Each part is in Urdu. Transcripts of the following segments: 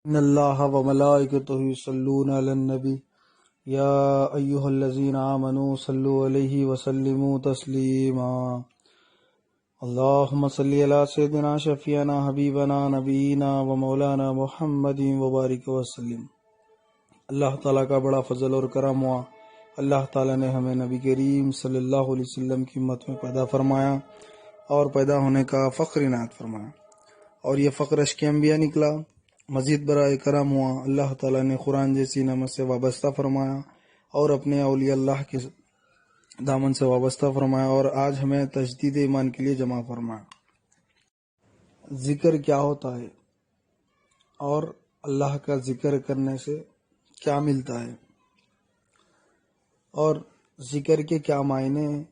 ان اللہ و ملائکتہ یصلون علی النبی یا ایہا الذین آمنوا صلوا علیہ وسلموا تسلیما اللہم صلی علی سیدنا شفیعنا حبیبنا نبینا و مولانا محمد وبارک وسلم۔ اللہ تعالیٰ کا بڑا فضل اور کرم ہوا، اللہ تعالیٰ نے ہمیں نبی کریم صلی اللہ علیہ وسلم کی امت میں پیدا فرمایا اور پیدا ہونے کا فخر عنایت فرمایا، اور یہ فخر اشک انبیاء نکلا۔ مزید برائے کرم ہوا، اللہ تعالیٰ نے قرآن جیسی نعمت سے وابستہ فرمایا اور اپنے اولیاء اللہ کے دامن سے وابستہ فرمایا، اور آج ہمیں تجدید ایمان کے لیے جمع فرمایا۔ ذکر کیا ہوتا ہے اور اللہ کا ذکر کرنے سے کیا ملتا ہے، اور ذکر کے کیا معنی ہیں،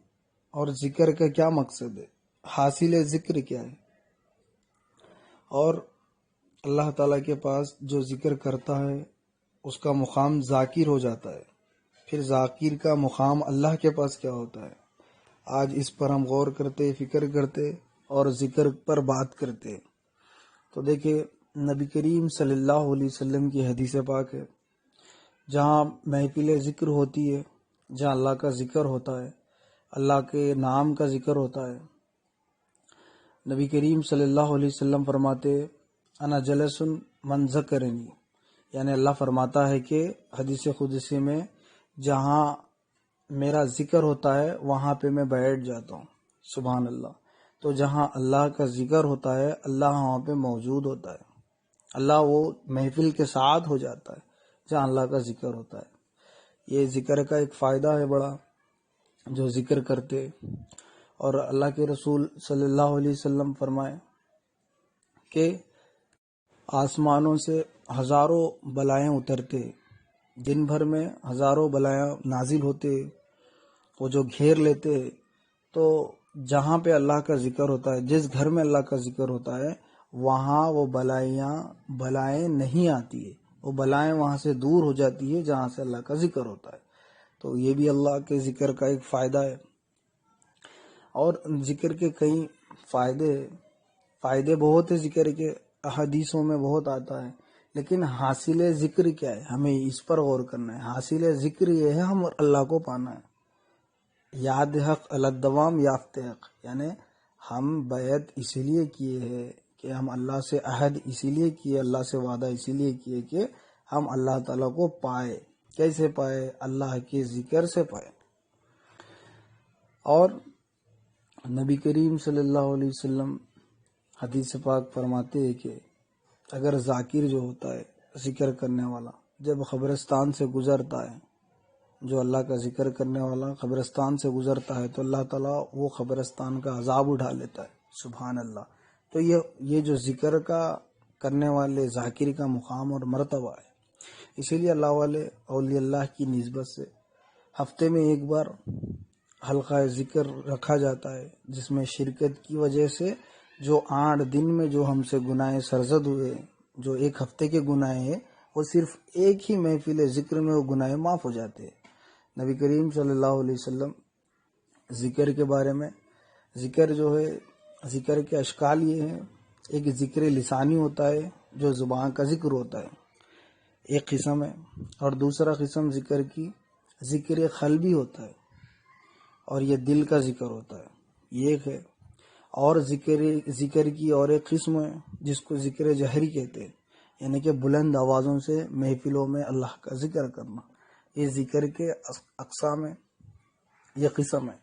اور ذکر کا کیا مقصد ہے، حاصل ذکر کیا ہے، اور اللہ تعالیٰ کے پاس جو ذکر کرتا ہے اس کا مقام ذاکر ہو جاتا ہے، پھر ذاکر کا مقام اللہ کے پاس کیا ہوتا ہے۔ آج اس پر ہم غور کرتے، فکر کرتے اور ذکر پر بات کرتے۔ تو دیکھیں، نبی کریم صلی اللہ علیہ وسلم کی حدیث پاک ہے، جہاں محفل ذکر ہوتی ہے، جہاں اللہ کا ذکر ہوتا ہے، اللہ کے نام کا ذکر ہوتا ہے، نبی کریم صلی اللہ علیہ وسلم فرماتے انا جلس من ذکرنی، یعنی اللہ فرماتا ہے کہ حدیث قدسی میں جہاں میرا ذکر ہوتا ہے وہاں پہ میں بیٹھ جاتا ہوں۔ سبحان اللہ۔ تو جہاں اللہ کا ذکر ہوتا ہے اللہ وہاں پہ موجود ہوتا ہے، اللہ وہ محفل کے ساتھ ہو جاتا ہے جہاں اللہ کا ذکر ہوتا ہے۔ یہ ذکر کا ایک فائدہ ہے بڑا، جو ذکر کرتے، اور اللہ کے رسول صلی اللہ علیہ وسلم فرمائے کہ آسمانوں سے ہزاروں بلائیں اترتے، دن بھر میں ہزاروں بلائیں نازل ہوتے، وہ جو گھیر لیتے۔ تو جہاں پہ اللہ کا ذکر ہوتا ہے، جس گھر میں اللہ کا ذکر ہوتا ہے، وہاں وہ بلائیں نہیں آتی ہے، وہ بلائیں وہاں سے دور ہو جاتی ہے جہاں سے اللہ کا ذکر ہوتا ہے۔ تو یہ بھی اللہ کے ذکر کا ایک فائدہ ہے، اور ذکر کے کئی فائدے بہت ہیں، ذکر کے احادیثوں میں بہت آتا ہے، لیکن حاصل ذکر کیا ہے، ہمیں اس پر غور کرنا ہے۔ حاصل ذکر یہ ہے ہم اللہ کو پانا ہے۔ یاد حق الدوام یافت حق، یعنی ہم بیعت اسی لیے کیے ہیں کہ ہم اللہ سے عہد اسی لیے کیے، اللہ سے وعدہ اسی لیے کیے کہ ہم اللہ تعالیٰ کو پائے۔ کیسے پائے؟ اللہ کے ذکر سے پائے۔ اور نبی کریم صلی اللہ علیہ وسلم حدیث پاک فرماتے ہیں کہ اگر ذاکر جو ہوتا ہے، ذکر کرنے والا، جب قبرستان سے گزرتا ہے، جو اللہ کا ذکر کرنے والا قبرستان سے گزرتا ہے تو اللہ تعالیٰ وہ قبرستان کا عذاب اٹھا لیتا ہے۔ سبحان اللہ۔ تو یہ جو ذکر کا کرنے والے ذاکر کا مقام اور مرتبہ ہے، اسی لیے اللہ والے اولیاء اللہ کی نسبت سے ہفتے میں ایک بار حلقہ ذکر رکھا جاتا ہے، جس میں شرکت کی وجہ سے جو 8 دن میں جو ہم سے گناہ سرزد ہوئے، جو ایک ہفتے کے گناہ ہیں، وہ صرف ایک ہی محفل ذکر میں وہ گناہ معاف ہو جاتے ہیں۔ نبی کریم صلی اللہ علیہ وسلم ذکر کے بارے میں، ذکر جو ہے، ذکر کے اشکال یہ ہیں، ایک ذکر لسانی ہوتا ہے جو زبان کا ذکر ہوتا ہے، ایک قسم ہے، اور دوسرا قسم ذکر قلبی ہوتا ہے، اور یہ دل کا ذکر ہوتا ہے، یہ ایک ہے۔ اور ذکر کی اور ایک قسم ہے جس کو ذکر جہری کہتے ہیں، یعنی کہ بلند آوازوں سے محفلوں میں اللہ کا ذکر کرنا۔ یہ ذکر کے اقسام ہے، یہ قسم ہے۔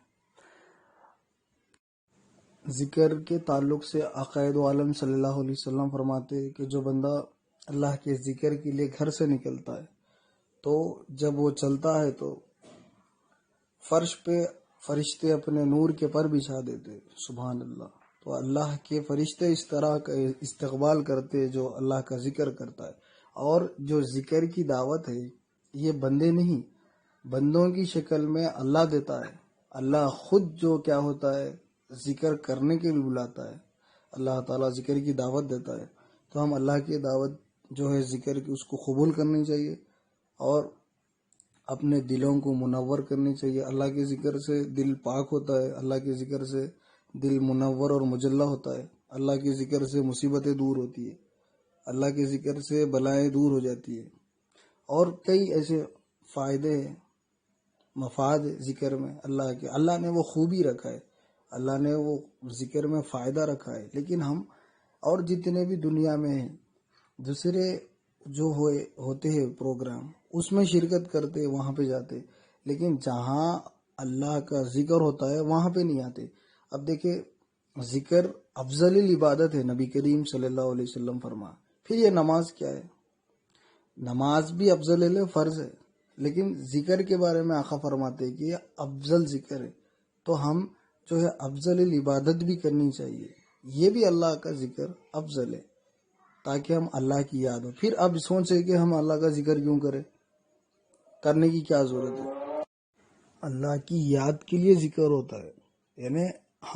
ذکر کے تعلق سے عقائد عالم صلی اللہ علیہ وسلم فرماتے ہیں کہ جو بندہ اللہ کے ذکر کے لیے گھر سے نکلتا ہے تو جب وہ چلتا ہے تو فرش پہ فرشتے اپنے نور کے پر بچھا دیتے۔ سبحان اللہ۔ تو اللہ کے فرشتے اس طرح کا استقبال کرتے جو اللہ کا ذکر کرتا ہے۔ اور جو ذکر کی دعوت ہے یہ بندے نہیں، بندوں کی شکل میں اللہ دیتا ہے۔ اللہ خود جو کیا ہوتا ہے ذکر کرنے کے لیے بلاتا ہے، اللہ تعالیٰ ذکر کی دعوت دیتا ہے۔ تو ہم اللہ کی دعوت جو ہے ذکر کی، اس کو قبول کرنی چاہیے اور اپنے دلوں کو منور کرنی چاہیے۔ اللہ کے ذکر سے دل پاک ہوتا ہے، اللہ کے ذکر سے دل منور اور مجلہ ہوتا ہے، اللہ کے ذکر سے مصیبتیں دور ہوتی ہے، اللہ کے ذکر سے بلائیں دور ہو جاتی ہے، اور کئی ایسے فائدے ہیں، مفاد ذکر میں اللہ کے، اللہ نے وہ خوبی رکھا ہے، اللہ نے وہ ذکر میں فائدہ رکھا ہے، لیکن ہم اور جتنے بھی دنیا میں ہیں دوسرے جو ہوتے ہیں پروگرام اس میں شرکت کرتے، وہاں پہ جاتے، لیکن جہاں اللہ کا ذکر ہوتا ہے وہاں پہ نہیں آتے۔ اب دیکھیں، ذکر افضل العبادت ہے، نبی کریم صلی اللہ علیہ وسلم فرما۔ پھر یہ نماز کیا ہے؟ نماز بھی افضل فرض ہے، لیکن ذکر کے بارے میں آقا فرماتے ہیں کہ یہ افضل ذکر ہے، تو ہم جو ہے افضل العبادت بھی کرنی چاہیے، یہ بھی اللہ کا ذکر افضل ہے تاکہ ہم اللہ کی یاد ہو۔ پھر اب سوچے کہ ہم اللہ کا ذکر کیوں کریں، کرنے کی کیا ضرورت ہے؟ اللہ کی یاد کے لیے ذکر ہوتا ہے، یعنی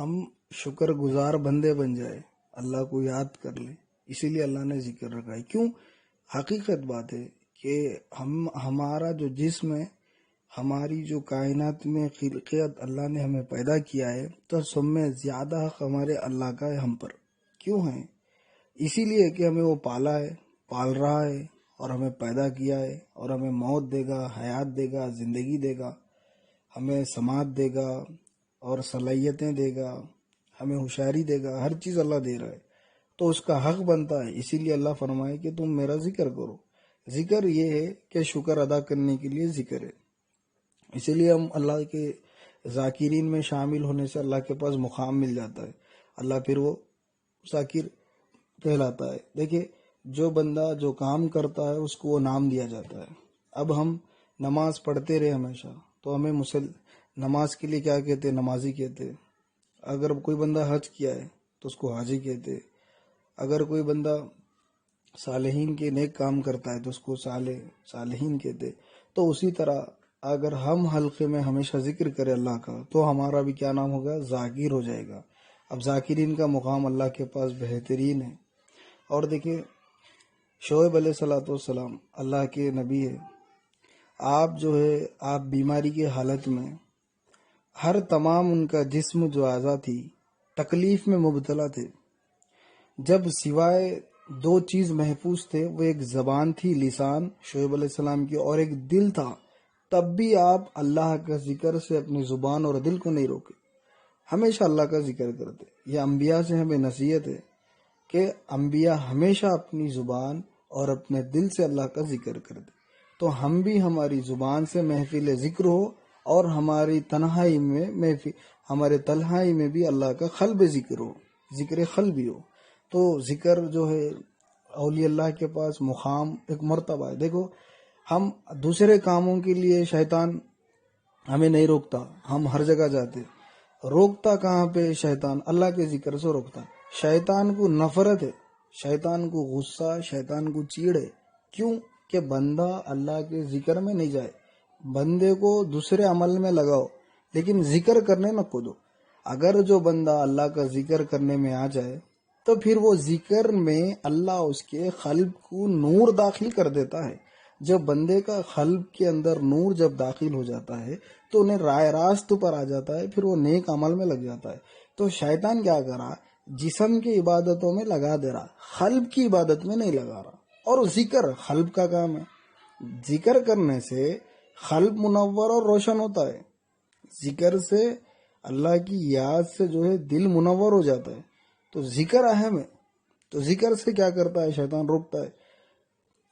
ہم شکر گزار بندے بن جائے، اللہ کو یاد کر لیں، اسی لیے اللہ نے ذکر رکھا ہے۔ کیوں؟ حقیقت بات ہے کہ ہمارا جو جسم ہے، ہماری جو کائنات میں خلقیت اللہ نے ہمیں پیدا کیا ہے، تو سب میں زیادہ حق ہمارے اللہ کا ہے ہم پر۔ کیوں ہے؟ اسی لیے کہ ہمیں وہ پالا ہے، پال رہا ہے، اور ہمیں پیدا کیا ہے، اور ہمیں موت دے گا، حیات دے گا، زندگی دے گا، ہمیں سماعت دے گا اور صلاحیتیں دے گا، ہمیں ہوشیاری دے گا، ہر چیز اللہ دے رہا ہے، تو اس کا حق بنتا ہے۔ اسی لیے اللہ فرمائے کہ تم میرا ذکر کرو۔ ذکر یہ ہے کہ شکر ادا کرنے کے لیے ذکر ہے، اسی لیے ہم اللہ کے ذاکرین میں شامل ہونے سے اللہ کے پاس مقام مل جاتا ہے، اللہ پھر وہ ذاکر کہلاتا ہے۔ دیکھیں، جو بندہ جو کام کرتا ہے اس کو وہ نام دیا جاتا ہے۔ اب ہم نماز پڑھتے رہے ہمیشہ، تو ہمیں نماز کے لیے کیا کہتے ہیں؟ نمازی کہتے ہیں۔ اگر کوئی بندہ حج کیا ہے تو اس کو حاجی کہتے ہیں۔ اگر کوئی بندہ صالحین کے نیک کام کرتا ہے تو اس کو صالحین کہتے۔ تو اسی طرح اگر ہم حلقے میں ہمیشہ ذکر کریں اللہ کا، تو ہمارا بھی کیا نام ہوگا؟ ذاکر ہو جائے گا۔ اب ذاکرین کا مقام اللہ کے پاس بہترین ہے۔ اور دیکھیں، شعیب علیہ السلام اللہ کے نبی ہے، آپ بیماری کے حالت میں ہر تمام ان کا جسم جو اعضاء تھی تکلیف میں مبتلا تھے، جب سوائے دو چیز محفوظ تھے، وہ ایک زبان تھی، لسان شعیب علیہ السلام کی، اور ایک دل تھا، تب بھی آپ اللہ کا ذکر سے اپنی زبان اور دل کو نہیں روکے، ہمیشہ اللہ کا ذکر کرتے۔ یہ انبیاء سے ہمیں نصیحت ہے کہ انبیاء ہمیشہ اپنی زبان اور اپنے دل سے اللہ کا ذکر کرتے، تو ہم بھی ہماری زبان سے محفل ذکر ہو، اور ہماری تنہائی میں بھی اللہ کا قلب ذکر ہو، ذکر قلبی ہو۔ تو ذکر جو ہے اولیاء اللہ کے پاس مقام ایک مرتبہ ہے۔ دیکھو، ہم دوسرے کاموں کے لیے شیطان ہمیں نہیں روکتا، ہم ہر جگہ جاتے، روکتا کہاں پہ شیطان؟ اللہ کے ذکر سے روکتا۔ شیطان کو نفرت ہے، شیطان کو غصہ، شیطان کو چیڑ ہے۔ کیوں؟ کہ بندہ اللہ کے ذکر میں نہیں جائے۔ بندے کو دوسرے عمل میں لگاؤ، لیکن ذکر کرنے نہ کودو۔ اگر جو بندہ اللہ کا ذکر کرنے میں آ جائے تو پھر وہ ذکر میں اللہ اس کے قلب کو نور داخل کر دیتا ہے۔ جب بندے کا قلب کے اندر نور جب داخل ہو جاتا ہے تو انہیں رائے راست پر آ جاتا ہے، پھر وہ نیک عمل میں لگ جاتا ہے۔ تو شیطان کیا کر رہا؟ جسم کی عبادتوں میں لگا دے رہا، قلب کی عبادت میں نہیں لگا رہا۔ اور ذکر قلب کا کام ہے، ذکر کرنے سے قلب منور اور روشن ہوتا ہے، ذکر سے اللہ کی یاد سے جو ہے دل منور ہو جاتا ہے۔ تو ذکر اہم ہے، تو ذکر سے کیا کرتا ہے؟ شیطان روکتا ہے۔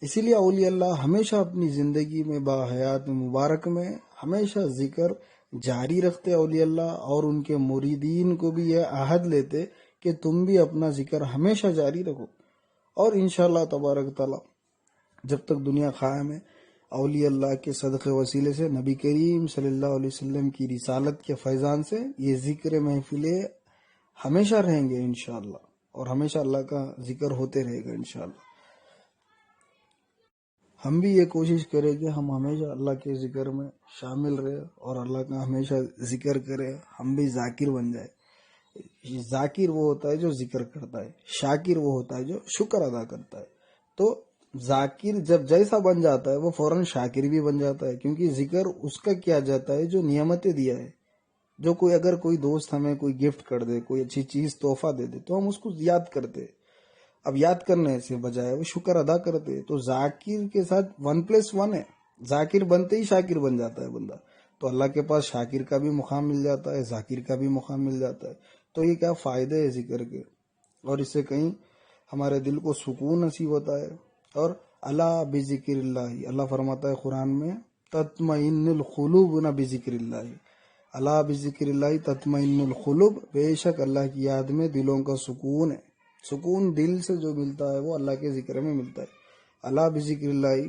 اسی لیے اولیاء اللہ ہمیشہ اپنی زندگی میں باحیات مبارک میں ہمیشہ ذکر جاری رکھتے اولیاء اللہ، اور ان کے مریدین کو بھی یہ عہد لیتے کہ تم بھی اپنا ذکر ہمیشہ جاری رکھو، اور انشاءاللہ تبارک تعالی جب تک دنیا قائم ہے، اولیاء اللہ کے صدقے وسیلے سے، نبی کریم صلی اللہ علیہ وسلم کی رسالت کے فیضان سے یہ ذکر محفلیں ہمیشہ رہیں گے انشاءاللہ، اور ہمیشہ اللہ کا ذکر ہوتے رہے گا انشاءاللہ۔ ہم بھی یہ کوشش کریں کہ ہم ہمیشہ اللہ کے ذکر میں شامل رہے اور اللہ کا ہمیشہ ذکر کریں، ہم بھی ذاکر بن جائے۔ ذاکر وہ ہوتا ہے جو ذکر کرتا ہے، شاکر وہ ہوتا ہے جو شکر ادا کرتا ہے۔ تو ذاکر جب جیسا بن جاتا ہے وہ فوراً شاکر بھی بن جاتا ہے، کیونکہ ذکر اس کا کیا جاتا ہے جو نعمتیں دیا ہے۔ جو اگر کوئی دوست ہمیں کوئی گفٹ کر دے، کوئی اچھی چیز تحفہ دے دے، تو ہم اس کو یاد کرتے، اب یاد کرنے سے بجائے وہ شکر ادا کرتے. تو ذاکر کے ساتھ 1+1 ہے. ذاکر بنتے ہی شاکر بن جاتا ہے بندہ. تو اللہ کے پاس شاکر کا بھی مقام مل جاتا ہے، ذاکر کا بھی مقام مل جاتا ہے. تو یہ کیا فائدے ہے ذکر کے، اور اس سے کہیں ہمارے دل کو سکون نصیب ہوتا ہے. اور اللہ بذکر اللہ، اللہ فرماتا ہے قرآن میں تطمئن القلوب، نہ بذکر اللہ، اللہ بذکر اللہ تطمئن القلوب، بے شک اللہ کی یاد میں دلوں کا سکون ہے. سکون دل سے جو ملتا ہے وہ اللہ کے ذکر میں ملتا ہے. اللہ بذکر اللہ،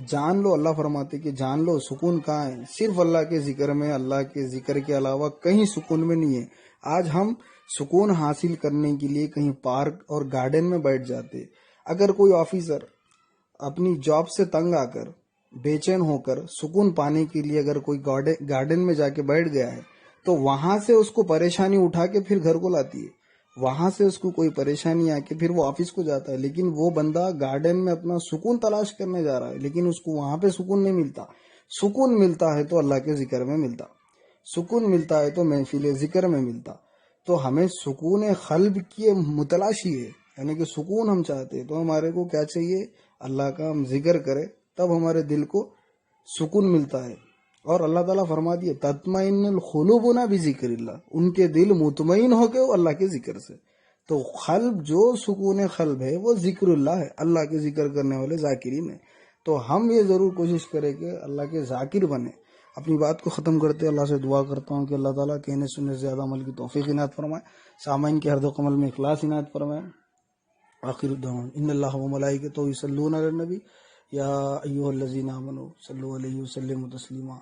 جان لو، اللہ فرماتے کہ جان لو سکون کہاں ہے، صرف اللہ کے ذکر میں. اللہ کے ذکر کے علاوہ کہیں سکون میں نہیں ہے. آج ہم سکون حاصل کرنے کے لیے کہیں پارک اور گارڈن میں بیٹھ جاتے. اگر کوئی آفیسر اپنی جاب سے تنگ آ کر، بے چین ہو کر سکون پانے کے لیے اگر کوئی گارڈن میں جا کے بیٹھ گیا ہے، تو وہاں سے اس کو پریشانی اٹھا کے پھر گھر کو لاتی ہے. وہاں سے اس کو کوئی پریشانی آ کے پھر وہ آفس کو جاتا ہے. لیکن وہ بندہ گارڈن میں اپنا سکون تلاش کرنے جا رہا ہے، لیکن اس کو وہاں پہ سکون نہیں ملتا. سکون ملتا ہے تو اللہ کے ذکر میں ملتا، سکون ملتا ہے تو محفل ذکر میں ملتا. تو ہمیں سکون قلب کی متلاشی ہے، یعنی کہ سکون ہم چاہتے ہیں تو ہمارے کو کیا چاہیے، اللہ کا ہم ذکر کرے، تب ہمارے دل کو سکون ملتا ہے. اور اللہ تعالیٰ فرما دیے تطمئن القلوب نہ بذکر اللہ، ان کے دل مطمئن ہو کے اللہ کے ذکر سے. تو قلب، جو سکون قلب ہے وہ ذکر اللہ ہے، اللہ کے ذکر کرنے والے ذاکرین ہیں. تو ہم یہ ضرور کوشش کریں کہ اللہ کے ذاکر بنے. اپنی بات کو ختم کرتے اللہ سے دعا کرتا ہوں کہ اللہ تعالیٰ کہنے سننے سے زیادہ عمل کی توفیق عنایت فرمائے، سامعین کے ہر عمل میں اخلاص عنایت فرمائے. آخر دعوان ان اللہ و ملائکتہ یصلون علی النبی یا ایھا الذین آمنوا صلوا علیہ وسلموا تسلیما.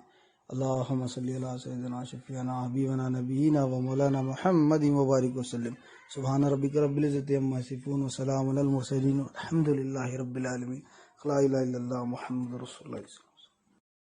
اللہم صلی علی سیدنا شفیعنا حبیبنا نبینا و مولانا محمد وبارک وسلم. سبحان ربک رب العزۃ عما یصفون وسلام علی المرسلین والحمد للہ رب العالمین. لا الہ الا اللہ محمد رسول اللہ.